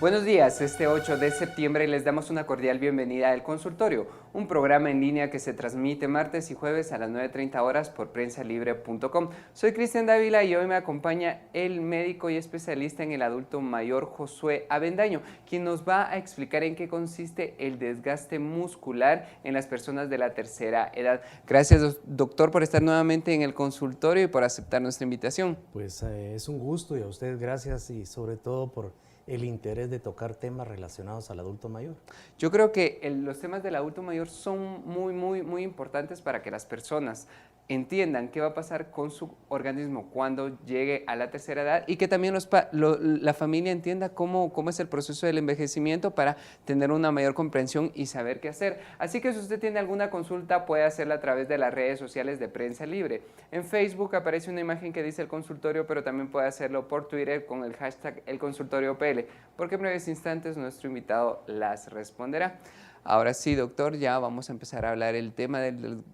Buenos días, este 8 de septiembre les damos una cordial bienvenida al Consultorio, un programa en línea que se transmite martes y jueves a las 9:30 horas por prensalibre.com. Soy Cristian Dávila y hoy me acompaña el médico y especialista en el adulto mayor Josué Avendaño, quien nos va a explicar en qué consiste el desgaste muscular en las personas de la tercera edad. Gracias, doctor, por estar nuevamente en el consultorio y por aceptar nuestra invitación. Pues es un gusto y a usted gracias y sobre todo por el interés de tocar temas relacionados al adulto mayor. Yo creo que los temas del adulto mayor son muy importantes para que las personas entiendan qué va a pasar con su organismo cuando llegue a la tercera edad y que también la familia entienda cómo es el proceso del envejecimiento para tener una mayor comprensión y saber qué hacer. Así que si usted tiene alguna consulta puede hacerla a través de las redes sociales de Prensa Libre. En Facebook aparece una imagen que dice el consultorio, pero también puede hacerlo por Twitter con el hashtag elconsultoriopl, porque en breves instantes nuestro invitado las responderá. Ahora sí, doctor, ya vamos a empezar a hablar el tema del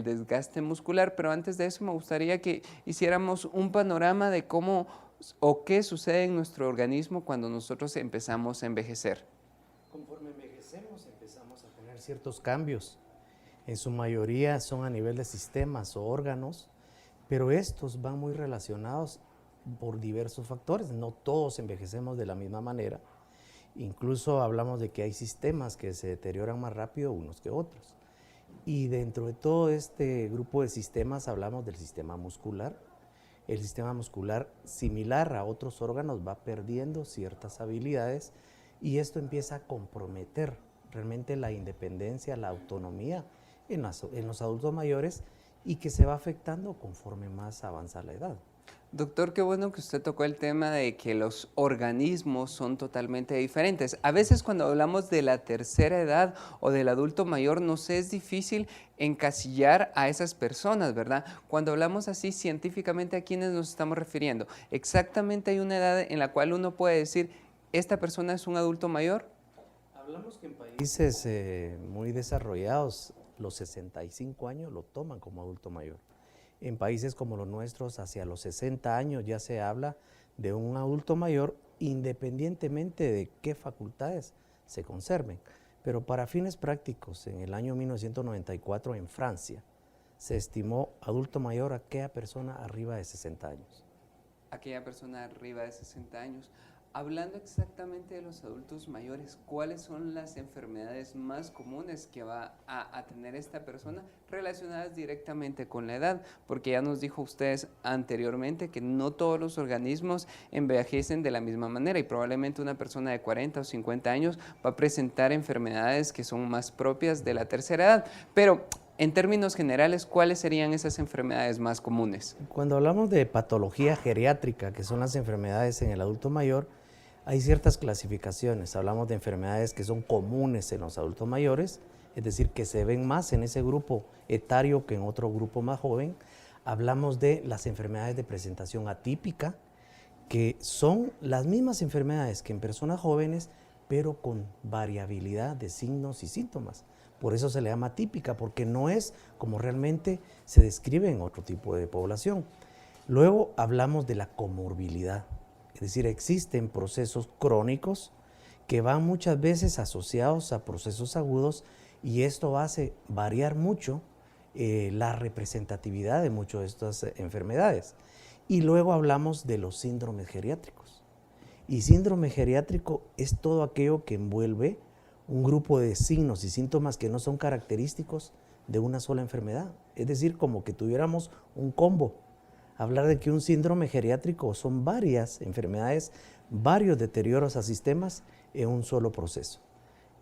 desgaste muscular, pero antes de eso me gustaría que hiciéramos un panorama de cómo o qué sucede en nuestro organismo cuando nosotros empezamos a envejecer. Conforme envejecemos empezamos a tener ciertos cambios. En su mayoría son a nivel de sistemas o órganos, pero estos van muy relacionados por diversos factores. No todos envejecemos de la misma manera. Incluso hablamos de que hay sistemas que se deterioran más rápido unos que otros. Y dentro de todo este grupo de sistemas hablamos del sistema muscular. El sistema muscular, similar a otros órganos, va perdiendo ciertas habilidades y esto empieza a comprometer realmente la independencia, la autonomía en los adultos mayores y que se va afectando conforme más avanza la edad. Doctor, qué bueno que usted tocó el tema de que los organismos son totalmente diferentes. A veces cuando hablamos de la tercera edad o del adulto mayor nos es difícil encasillar a esas personas, ¿verdad? Cuando hablamos así científicamente, ¿a quiénes nos estamos refiriendo? ¿Exactamente hay una edad en la cual uno puede decir, esta persona es un adulto mayor? Hablamos que en países muy desarrollados, los 65 años lo toman como adulto mayor. En países como los nuestros, hacia los 60 años ya se habla de un adulto mayor independientemente de qué facultades se conserven. Pero para fines prácticos, en el año 1994 en Francia, se estimó adulto mayor a aquella persona arriba de 60 años. Aquella persona arriba de 60 años. Hablando exactamente de los adultos mayores, ¿cuáles son las enfermedades más comunes que va a tener esta persona relacionadas directamente con la edad? Porque ya nos dijo ustedes anteriormente que no todos los organismos envejecen de la misma manera y probablemente una persona de 40 o 50 años va a presentar enfermedades que son más propias de la tercera edad. Pero en términos generales, ¿cuáles serían esas enfermedades más comunes? Cuando hablamos de patología geriátrica, que son las enfermedades en el adulto mayor, hay ciertas clasificaciones. Hablamos de enfermedades que son comunes en los adultos mayores, es decir, que se ven más en ese grupo etario que en otro grupo más joven. Hablamos de las enfermedades de presentación atípica, que son las mismas enfermedades que en personas jóvenes, pero con variabilidad de signos y síntomas. Por eso se le llama atípica, porque no es como realmente se describe en otro tipo de población. Luego hablamos de la comorbilidad, es decir, existen procesos crónicos que van muchas veces asociados a procesos agudos y esto hace variar mucho la representatividad de muchas de estas enfermedades. Y luego hablamos de los síndromes geriátricos. Y síndrome geriátrico es todo aquello que envuelve un grupo de signos y síntomas que no son característicos de una sola enfermedad. Es decir, como que tuviéramos un combo. Hablar de que un síndrome geriátrico son varias enfermedades, varios deterioros a sistemas en un solo proceso.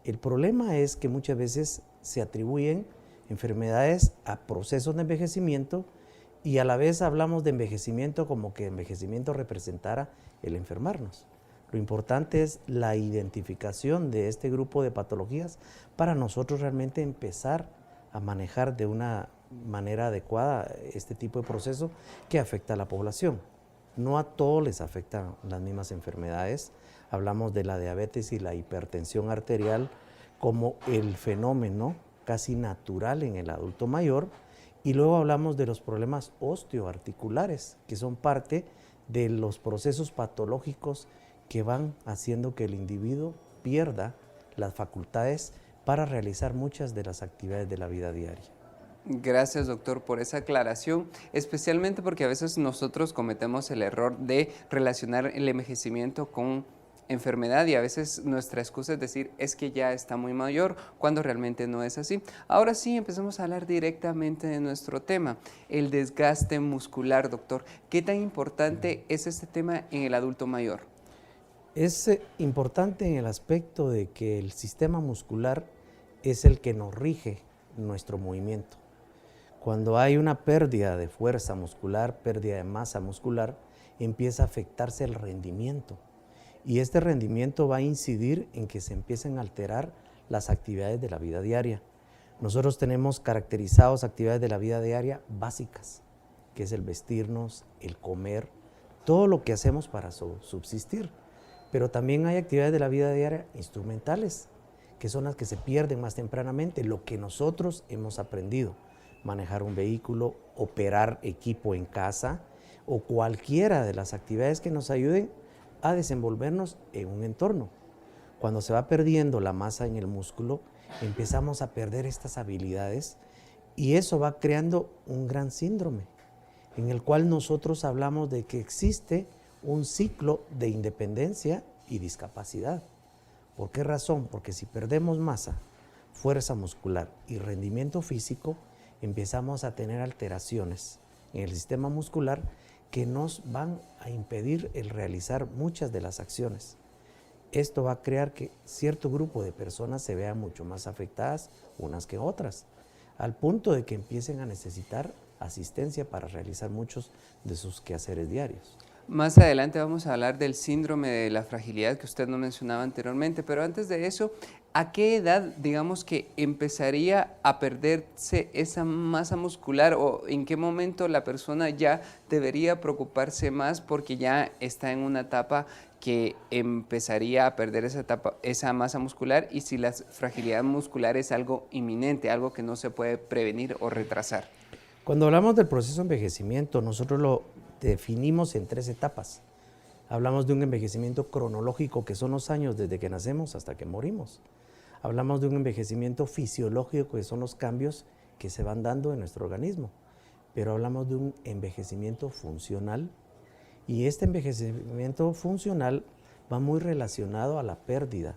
El problema es que muchas veces se atribuyen enfermedades a procesos de envejecimiento y a la vez hablamos de envejecimiento como que envejecimiento representara el enfermarnos. Lo importante es la identificación de este grupo de patologías para nosotros realmente empezar a manejar de una manera adecuada este tipo de proceso que afecta a la población. No a todos les afectan las mismas enfermedades. Hablamos de la diabetes y la hipertensión arterial como el fenómeno casi natural en el adulto mayor, y luego hablamos de los problemas osteoarticulares, que son parte de los procesos patológicos que van haciendo que el individuo pierda las facultades para realizar muchas de las actividades de la vida diaria. Gracias, doctor, por esa aclaración, especialmente porque a veces nosotros cometemos el error de relacionar el envejecimiento con enfermedad y a veces nuestra excusa es decir es que ya está muy mayor, cuando realmente no es así. Ahora sí, empecemos a hablar directamente de nuestro tema, el desgaste muscular, doctor. ¿Qué tan importante es este tema en el adulto mayor? Es importante en el aspecto de que el sistema muscular es el que nos rige nuestro movimiento. Cuando hay una pérdida de fuerza muscular, pérdida de masa muscular, empieza a afectarse el rendimiento. Y este rendimiento va a incidir en que se empiecen a alterar las actividades de la vida diaria. Nosotros tenemos caracterizados actividades de la vida diaria básicas, que es el vestirnos, el comer, todo lo que hacemos para subsistir. Pero también hay actividades de la vida diaria instrumentales, que son las que se pierden más tempranamente, lo que nosotros hemos aprendido. Manejar un vehículo, operar equipo en casa o cualquiera de las actividades que nos ayuden a desenvolvernos en un entorno. Cuando se va perdiendo la masa en el músculo, empezamos a perder estas habilidades y eso va creando un gran síndrome en el cual nosotros hablamos de que existe un ciclo de independencia y discapacidad. ¿Por qué razón? Porque si perdemos masa, fuerza muscular y rendimiento físico, empezamos a tener alteraciones en el sistema muscular que nos van a impedir el realizar muchas de las acciones. Esto va a crear que cierto grupo de personas se vean mucho más afectadas unas que otras, al punto de que empiecen a necesitar asistencia para realizar muchos de sus quehaceres diarios. Más adelante vamos a hablar del síndrome de la fragilidad que usted nos mencionaba anteriormente, pero antes de eso, ¿a qué edad, digamos, que empezaría a perderse esa masa muscular o en qué momento la persona ya debería preocuparse más porque ya está en una etapa que empezaría a perder esa masa muscular y si la fragilidad muscular es algo inminente, algo que no se puede prevenir o retrasar? Cuando hablamos del proceso de envejecimiento, nosotros lo definimos en 3 etapas. Hablamos de un envejecimiento cronológico, que son los años desde que nacemos hasta que morimos. Hablamos de un envejecimiento fisiológico, que son los cambios que se van dando en nuestro organismo. Pero hablamos de un envejecimiento funcional, y este envejecimiento funcional va muy relacionado a la pérdida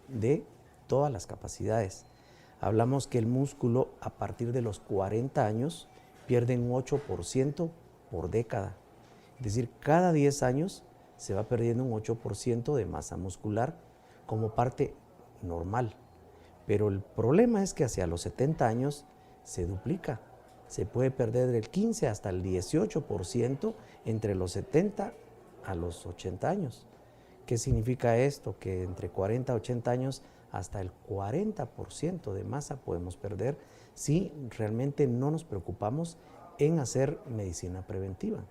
de todas las capacidades. Hablamos que el músculo a partir de los 40 años pierde un 8% por década. Es decir, cada 10 años se va perdiendo un 8% de masa muscular como parte normal. Pero el problema es que hacia los 70 años se duplica. Se puede perder del 15 hasta el 18% entre los 70 a los 80 años. ¿Qué significa esto? Que entre 40 a 80 años hasta el 40% de masa podemos perder si realmente no nos preocupamos en hacer medicina preventiva.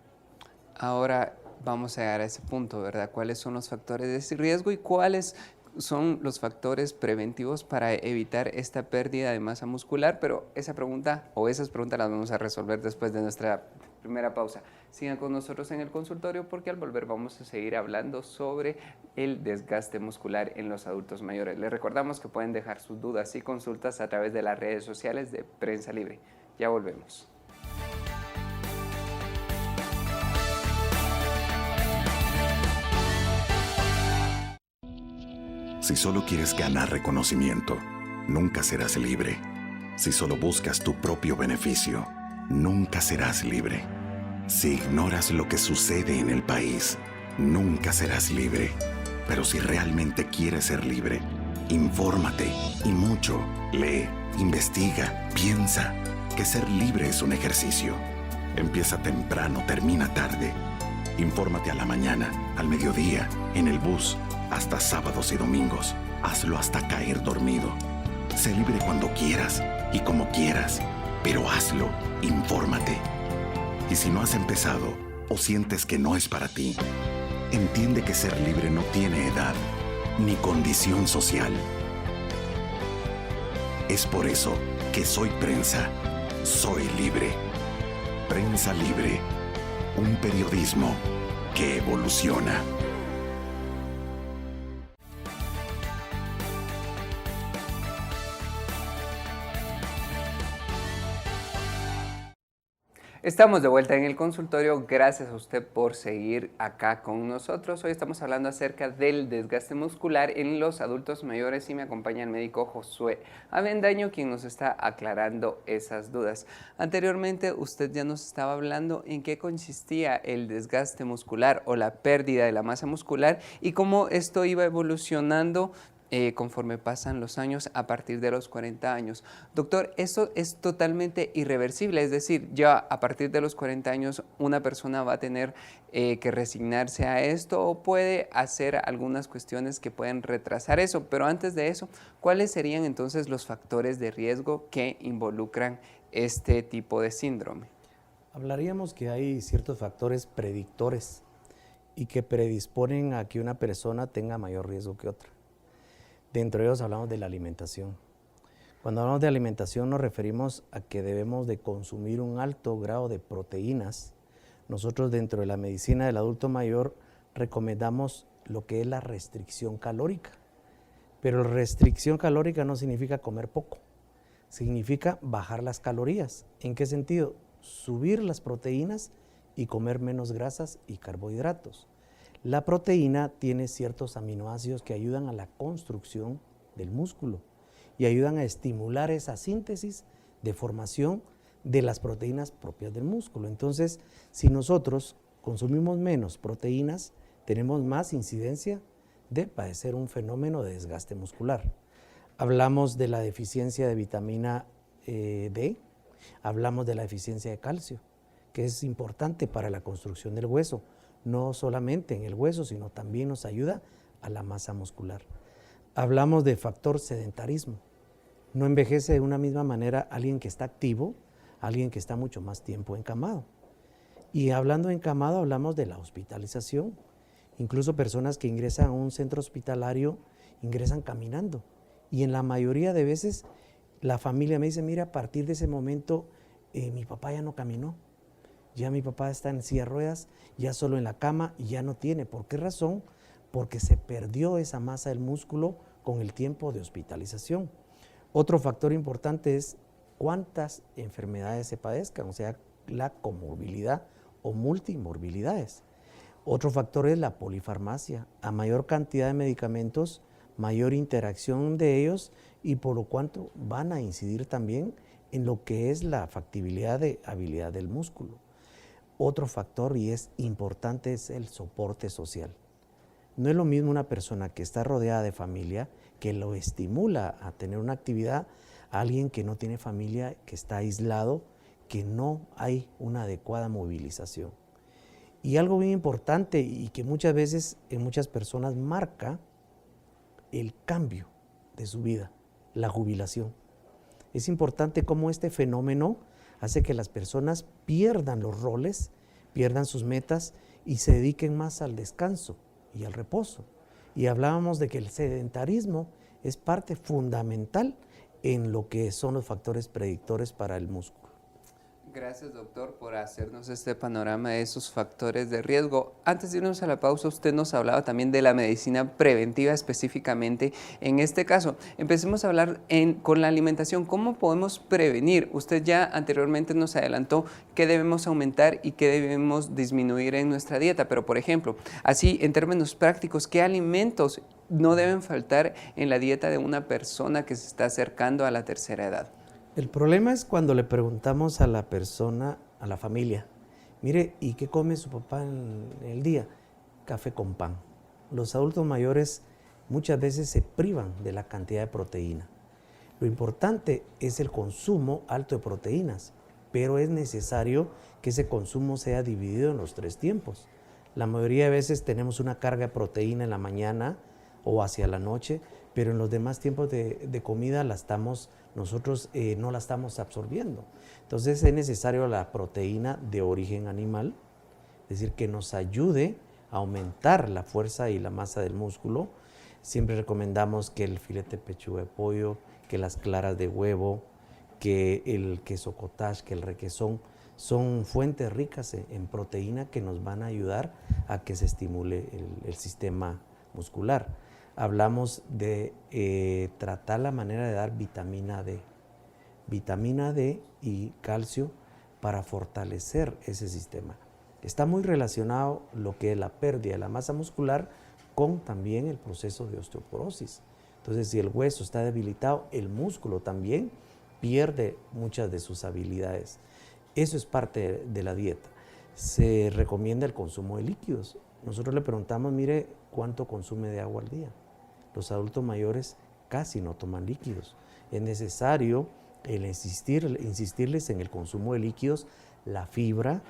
Ahora vamos a llegar a ese punto, ¿verdad? ¿Cuáles son los factores de riesgo y cuáles son los factores preventivos para evitar esta pérdida de masa muscular? Pero esa pregunta o esas preguntas las vamos a resolver después de nuestra primera pausa. Sigan con nosotros en el consultorio porque al volver vamos a seguir hablando sobre el desgaste muscular en los adultos mayores. Les recordamos que pueden dejar sus dudas y consultas a través de las redes sociales de Prensa Libre. Ya volvemos. Si solo quieres ganar reconocimiento, nunca serás libre. Si solo buscas tu propio beneficio, nunca serás libre. Si ignoras lo que sucede en el país, nunca serás libre. Pero si realmente quieres ser libre, infórmate y mucho. Lee, investiga, piensa, que ser libre es un ejercicio. Empieza temprano, termina tarde. Infórmate a la mañana, al mediodía, en el bus, hasta sábados y domingos. Hazlo hasta caer dormido. Sé libre cuando quieras y como quieras, pero hazlo, infórmate. Y si no has empezado o sientes que no es para ti, entiende que ser libre no tiene edad ni condición social. Es por eso que soy prensa, soy libre. Prensa Libre, un periodismo que evoluciona. Estamos de vuelta en el consultorio. Gracias a usted por seguir acá con nosotros. Hoy estamos hablando acerca del desgaste muscular en los adultos mayores y me acompaña el médico Josué Avendaño, quien nos está aclarando esas dudas. Anteriormente usted ya nos estaba hablando en qué consistía el desgaste muscular o la pérdida de la masa muscular y cómo esto iba evolucionando conforme pasan los años a partir de los 40 años. Doctor, ¿esto es totalmente irreversible? Es decir, ya a partir de los 40 años una persona va a tener que resignarse a esto o puede hacer algunas cuestiones que pueden retrasar eso. Pero antes de eso, ¿cuáles serían entonces los factores de riesgo que involucran este tipo de síndrome? Hablaríamos que hay ciertos factores predictores y que predisponen a que una persona tenga mayor riesgo que otra. Dentro de ellos hablamos de la alimentación. Cuando hablamos de alimentación nos referimos a que debemos de consumir un alto grado de proteínas. Nosotros dentro de la medicina del adulto mayor recomendamos lo que es la restricción calórica. Pero restricción calórica no significa comer poco, significa bajar las calorías. ¿En qué sentido? Subir las proteínas y comer menos grasas y carbohidratos. La proteína tiene ciertos aminoácidos que ayudan a la construcción del músculo y ayudan a estimular esa síntesis de formación de las proteínas propias del músculo. Entonces, si nosotros consumimos menos proteínas, tenemos más incidencia de padecer un fenómeno de desgaste muscular. Hablamos de la deficiencia de vitamina D, hablamos de la deficiencia de calcio, que es importante para la construcción del hueso. No solamente en el hueso, sino también nos ayuda a la masa muscular. Hablamos de factor sedentarismo. No envejece de una misma manera alguien que está activo, alguien que está mucho más tiempo encamado. Y hablando de encamado, hablamos de la hospitalización. Incluso personas que ingresan a un centro hospitalario ingresan caminando. Y en la mayoría de veces la familia me dice, mira, a partir de ese momento mi papá ya no caminó. Ya mi papá está en silla de ruedas, ya solo en la cama y ya no tiene. ¿Por qué razón? Porque se perdió esa masa del músculo con el tiempo de hospitalización. Otro factor importante es cuántas enfermedades se padezcan, o sea, la comorbilidad o multimorbilidades. Otro factor es la polifarmacia. A mayor cantidad de medicamentos, mayor interacción de ellos y por lo cuanto van a incidir también en lo que es la factibilidad de habilidad del músculo. Otro factor y es importante es el soporte social. No es lo mismo una persona que está rodeada de familia, que lo estimula a tener una actividad, a alguien que no tiene familia, que está aislado, que no hay una adecuada movilización. Y algo bien importante y que muchas veces en muchas personas marca el cambio de su vida, la jubilación. Es importante cómo este fenómeno hace que las personas pierdan los roles, pierdan sus metas y se dediquen más al descanso y al reposo. Y hablábamos de que el sedentarismo es parte fundamental en lo que son los factores predictores para el músculo. Gracias, doctor, por hacernos este panorama de esos factores de riesgo. Antes de irnos a la pausa, usted nos hablaba también de la medicina preventiva específicamente. En este caso, empecemos a hablar con la alimentación. ¿Cómo podemos prevenir? Usted ya anteriormente nos adelantó qué debemos aumentar y qué debemos disminuir en nuestra dieta. Pero, por ejemplo, así en términos prácticos, ¿qué alimentos no deben faltar en la dieta de una persona que se está acercando a la tercera edad? El problema es cuando le preguntamos a la persona, a la familia, mire, ¿y qué come su papá en el día? Café con pan. Los adultos mayores muchas veces se privan de la cantidad de proteína. Lo importante es el consumo alto de proteínas, pero es necesario que ese consumo sea dividido en los 3 tiempos. La mayoría de veces tenemos una carga de proteína en la mañana o hacia la noche, pero en los demás tiempos de comida nosotros no la estamos absorbiendo. Entonces es necesario la proteína de origen animal, es decir, que nos ayude a aumentar la fuerza y la masa del músculo. Siempre recomendamos que el filete de pechuga de pollo, que las claras de huevo, que el queso cottage, que el requesón, son fuentes ricas en proteína que nos van a ayudar a que se estimule el sistema muscular. Hablamos de tratar la manera de dar vitamina D y calcio para fortalecer ese sistema. Está muy relacionado lo que es la pérdida de la masa muscular con también el proceso de osteoporosis. Entonces, si el hueso está debilitado, el músculo también pierde muchas de sus habilidades. Eso es parte de la dieta. Se recomienda el consumo de líquidos. Nosotros le preguntamos, mire, ¿cuánto consume de agua al día? Los adultos mayores casi no toman líquidos. Es necesario insistirles en el consumo de líquidos, la fibra.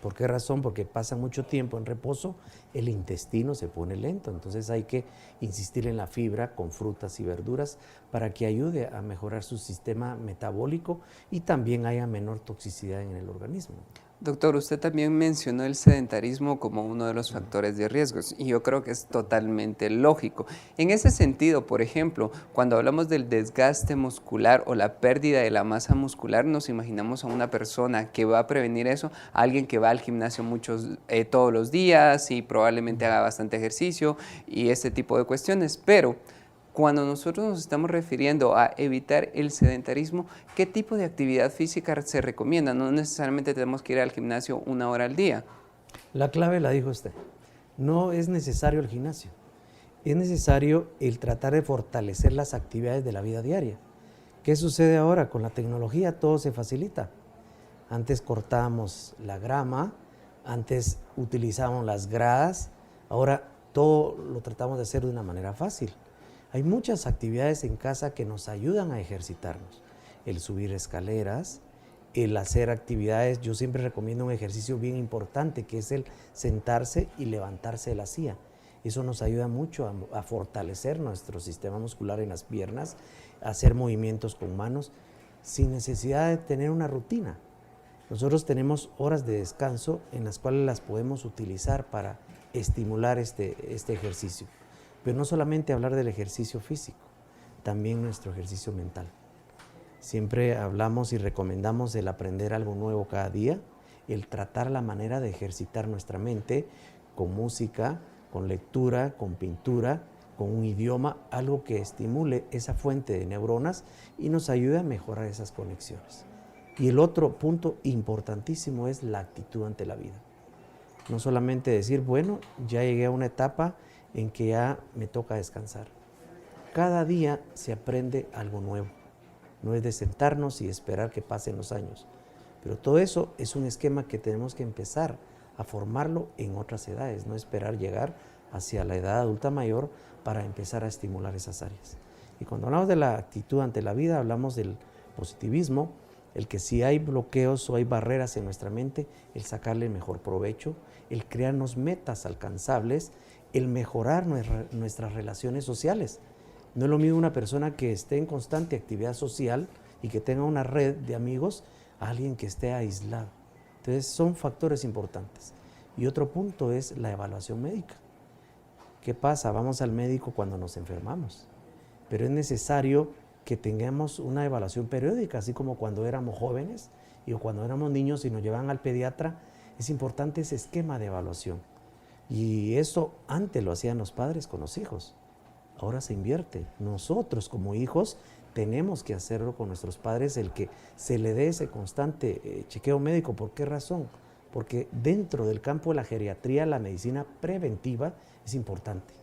¿Por qué razón? Porque pasan mucho tiempo en reposo, el intestino se pone lento, entonces hay que insistir en la fibra con frutas y verduras para que ayude a mejorar su sistema metabólico y también haya menor toxicidad en el organismo. Doctor, usted también mencionó el sedentarismo como uno de los factores de riesgos y yo creo que es totalmente lógico. En ese sentido, por ejemplo, cuando hablamos del desgaste muscular o la pérdida de la masa muscular, nos imaginamos a una persona que va a prevenir eso, a alguien que va al gimnasio todos los días y probablemente haga bastante ejercicio y este tipo de cuestiones, pero cuando nosotros nos estamos refiriendo a evitar el sedentarismo, ¿qué tipo de actividad física se recomienda? No necesariamente tenemos que ir al gimnasio 1 hora al día. La clave la dijo usted. No es necesario el gimnasio. Es necesario el tratar de fortalecer las actividades de la vida diaria. ¿Qué sucede ahora? Con la tecnología todo se facilita. Antes cortábamos la grama, antes utilizábamos las gradas, ahora todo lo tratamos de hacer de una manera fácil. Hay muchas actividades en casa que nos ayudan a ejercitarnos. El subir escaleras, el hacer actividades, yo siempre recomiendo un ejercicio bien importante que es el sentarse y levantarse de la silla. Eso nos ayuda mucho a fortalecer nuestro sistema muscular en las piernas, a hacer movimientos con manos sin necesidad de tener una rutina. Nosotros tenemos horas de descanso en las cuales las podemos utilizar para estimular este ejercicio. Pero no solamente hablar del ejercicio físico, también nuestro ejercicio mental. Siempre hablamos y recomendamos el aprender algo nuevo cada día, el tratar la manera de ejercitar nuestra mente con música, con lectura, con pintura, con un idioma, algo que estimule esa fuente de neuronas y nos ayude a mejorar esas conexiones. Y el otro punto importantísimo es la actitud ante la vida. No solamente decir, bueno, ya llegué a una etapa en que ya me toca descansar. Cada día se aprende algo nuevo. No es de sentarnos y esperar que pasen los años. Pero todo eso es un esquema que tenemos que empezar a formarlo en otras edades, no esperar llegar hacia la edad adulta mayor para empezar a estimular esas áreas. Y cuando hablamos de la actitud ante la vida, hablamos del positivismo, el que si hay bloqueos o hay barreras en nuestra mente, el sacarle mejor provecho, el crearnos metas alcanzables, el mejorar nuestras relaciones sociales. No es lo mismo una persona que esté en constante actividad social y que tenga una red de amigos a alguien que esté aislado. Entonces son factores importantes. Y otro punto es la evaluación médica. ¿Qué pasa? Vamos al médico cuando nos enfermamos, pero es necesario que tengamos una evaluación periódica, así como cuando éramos jóvenes y cuando éramos niños y nos llevaban al pediatra. Es importante ese esquema de evaluación. Y eso antes lo hacían los padres con los hijos. Ahora se invierte. Nosotros como hijos tenemos que hacerlo con nuestros padres, el que se le dé ese constante chequeo médico. ¿Por qué razón? Porque dentro del campo de la geriatría, la medicina preventiva es importante.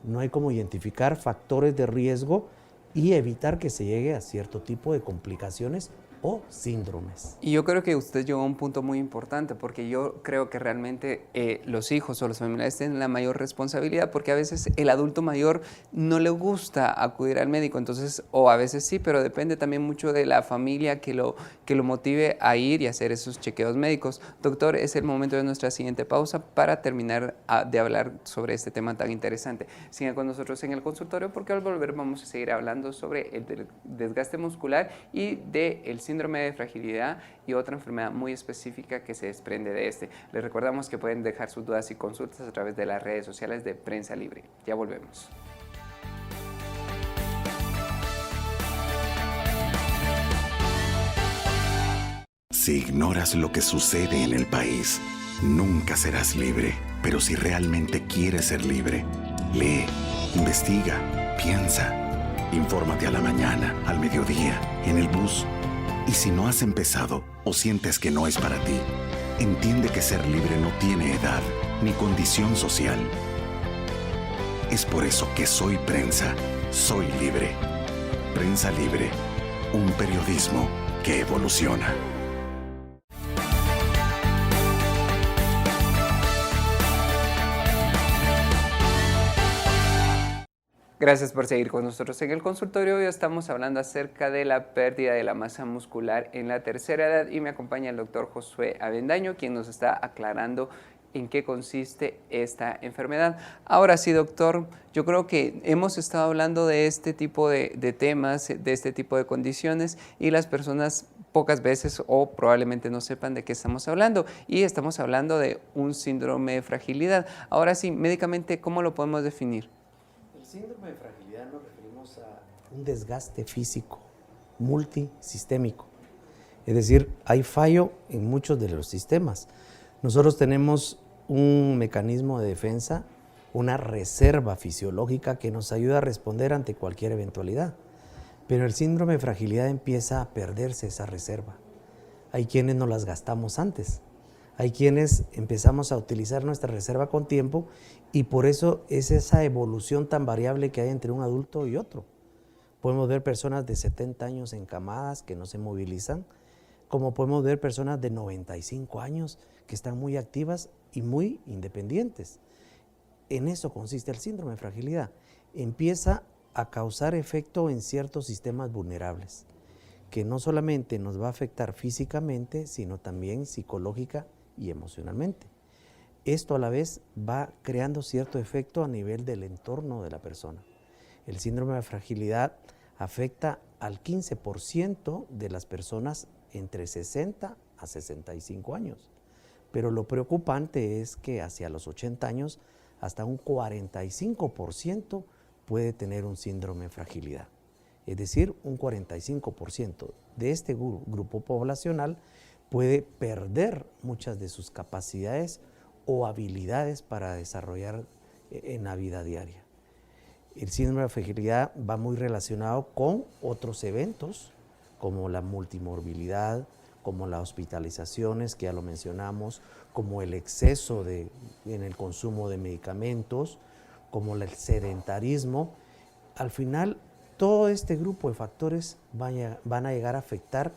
No hay como identificar factores de riesgo y evitar que se llegue a cierto tipo de complicaciones o síndromes. Y yo creo que usted llegó a un punto muy importante, porque yo creo que realmente los hijos o los familiares tienen la mayor responsabilidad, porque a veces el adulto mayor no le gusta acudir al médico, entonces, o a veces sí, pero depende también mucho de la familia que lo motive a ir y hacer esos chequeos médicos. Doctor, es el momento de nuestra siguiente pausa para terminar de hablar sobre este tema tan interesante. Sigan con nosotros en el consultorio, porque al volver vamos a seguir hablando sobre el desgaste muscular y del síndrome de fragilidad y otra enfermedad muy específica que se desprende de este. Les recordamos que pueden dejar sus dudas y consultas a través de las redes sociales de Prensa Libre. Ya volvemos. Si ignoras lo que sucede en el país, nunca serás libre. Pero si realmente quieres ser libre, lee, investiga, piensa. Infórmate a la mañana, al mediodía, en el bus. Y si no has empezado o sientes que no es para ti, entiende que ser libre no tiene edad ni condición social. Es por eso que Soy Prensa, soy libre. Prensa Libre, un periodismo que evoluciona. Gracias por seguir con nosotros en el consultorio. Hoy estamos hablando acerca de la pérdida de la masa muscular en la tercera edad y me acompaña el doctor Josué Avendaño, quien nos está aclarando en qué consiste esta enfermedad. Ahora sí, doctor, yo creo que hemos estado hablando de este tipo de temas, de este tipo de condiciones y las personas pocas veces o probablemente no sepan de qué estamos hablando y estamos hablando de un síndrome de fragilidad. Ahora sí, médicamente, ¿cómo lo podemos definir? El síndrome de fragilidad nos referimos a un desgaste físico multisistémico. Es decir, hay fallo en muchos de los sistemas. Nosotros tenemos un mecanismo de defensa, una reserva fisiológica que nos ayuda a responder ante cualquier eventualidad. Pero el síndrome de fragilidad empieza a perderse esa reserva. Hay quienes no las gastamos antes. Hay quienes empezamos a utilizar nuestra reserva con tiempo y por eso es esa evolución tan variable que hay entre un adulto y otro. Podemos ver personas de 70 años encamadas que no se movilizan, como podemos ver personas de 95 años que están muy activas y muy independientes. En eso consiste el síndrome de fragilidad. Empieza a causar efecto en ciertos sistemas vulnerables, que no solamente nos va a afectar físicamente, sino también psicológica y emocionalmente. Esto a la vez va creando cierto efecto a nivel del entorno de la persona. El síndrome de fragilidad afecta al 15% de las personas entre 60 a 65 años. Pero lo preocupante es que hacia los 80 años hasta un 45% puede tener un síndrome de fragilidad. Es decir, un 45% de este grupo poblacional puede perder muchas de sus capacidades o habilidades para desarrollar en la vida diaria. El síndrome de fragilidad va muy relacionado con otros eventos como la multimorbilidad, como las hospitalizaciones, que ya lo mencionamos, como el exceso en el consumo de medicamentos, como el sedentarismo. Al final, todo este grupo de factores van a llegar a afectar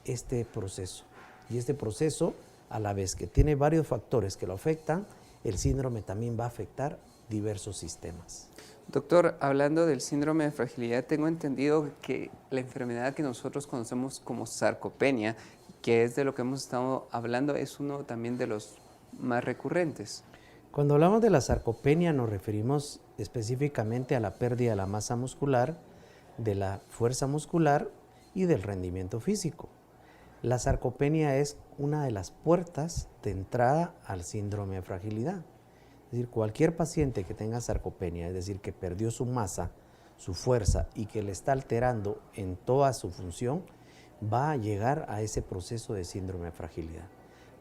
este proceso. Y este proceso, a la vez que tiene varios factores que lo afectan, el síndrome también va a afectar diversos sistemas. Doctor, hablando del síndrome de fragilidad, tengo entendido que la enfermedad que nosotros conocemos como sarcopenia, que es de lo que hemos estado hablando, es uno también de los más recurrentes. Cuando hablamos de la sarcopenia nos referimos específicamente a la pérdida de la masa muscular, de la fuerza muscular y del rendimiento físico. La sarcopenia es una de las puertas de entrada al síndrome de fragilidad. Es decir, cualquier paciente que tenga sarcopenia, es decir, que perdió su masa, su fuerza y que le está alterando en toda su función, va a llegar a ese proceso de síndrome de fragilidad.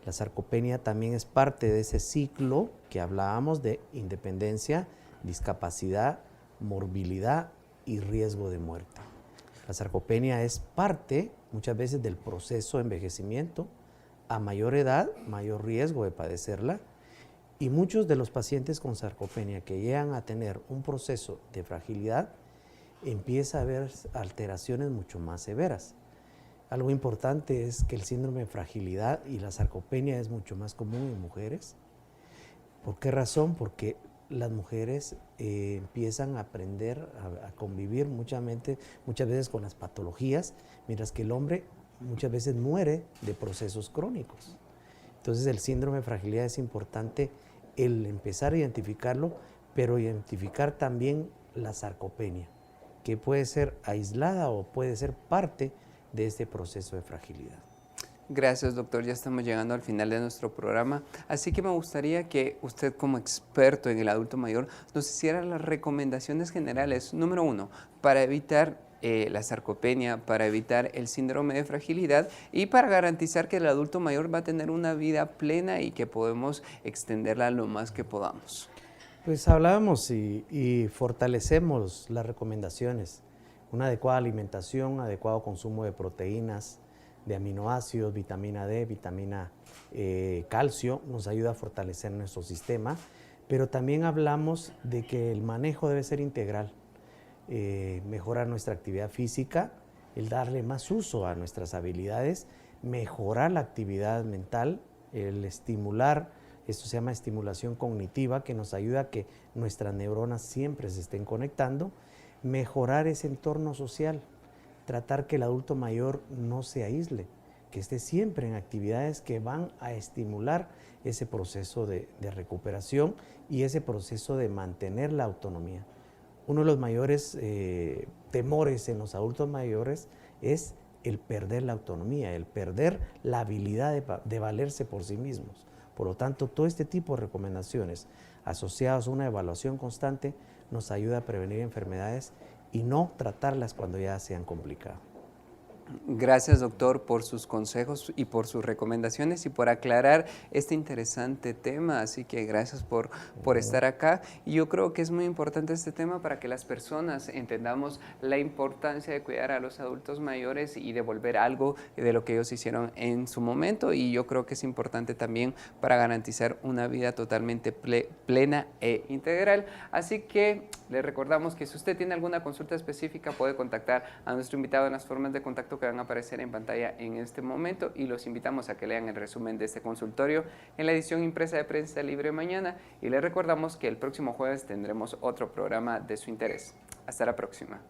La sarcopenia también es parte de ese ciclo que hablábamos de independencia, discapacidad, morbilidad y riesgo de muerte. La sarcopenia es parte muchas veces del proceso de envejecimiento. A mayor edad, mayor riesgo de padecerla. Y muchos de los pacientes con sarcopenia que llegan a tener un proceso de fragilidad, empieza a haber alteraciones mucho más severas. Algo importante es que el síndrome de fragilidad y la sarcopenia es mucho más común en mujeres. ¿Por qué razón? Porque las mujeres empiezan a aprender a convivir muchas veces con las patologías, mientras que el hombre muchas veces muere de procesos crónicos. Entonces el síndrome de fragilidad es importante el empezar a identificarlo, pero identificar también la sarcopenia, que puede ser aislada o puede ser parte de este proceso de fragilidad. Gracias, doctor. Ya estamos llegando al final de nuestro programa. Así que me gustaría que usted, como experto en el adulto mayor, nos hiciera las recomendaciones generales. Número 1, para evitar la sarcopenia, para evitar el síndrome de fragilidad y para garantizar que el adulto mayor va a tener una vida plena y que podemos extenderla lo más que podamos. Pues hablábamos y fortalecemos las recomendaciones. Una adecuada alimentación, adecuado consumo de proteínas, de aminoácidos, vitamina D, vitamina calcio, nos ayuda a fortalecer nuestro sistema, pero también hablamos de que el manejo debe ser integral, mejorar nuestra actividad física, el darle más uso a nuestras habilidades, mejorar la actividad mental, el estimular, esto se llama estimulación cognitiva, que nos ayuda a que nuestras neuronas siempre se estén conectando, mejorar ese entorno social, tratar que el adulto mayor no se aísle, que esté siempre en actividades que van a estimular ese proceso de recuperación y ese proceso de mantener la autonomía. Uno de los mayores temores en los adultos mayores es el perder la autonomía, el perder la habilidad de valerse por sí mismos. Por lo tanto, todo este tipo de recomendaciones asociadas a una evaluación constante nos ayuda a prevenir enfermedades y no tratarlas cuando ya sean complicadas. Gracias, doctor, por sus consejos y por sus recomendaciones y por aclarar este interesante tema. Así que gracias por estar acá. Y yo creo que es muy importante este tema para que las personas entendamos la importancia de cuidar a los adultos mayores y devolver algo de lo que ellos hicieron en su momento. Y yo creo que es importante también para garantizar una vida totalmente plena e integral. Así que les recordamos que si usted tiene alguna consulta específica puede contactar a nuestro invitado en las formas de contacto que van a aparecer en pantalla en este momento, y los invitamos a que lean el resumen de este consultorio en la edición impresa de Prensa Libre mañana, y les recordamos que el próximo jueves tendremos otro programa de su interés. Hasta la próxima.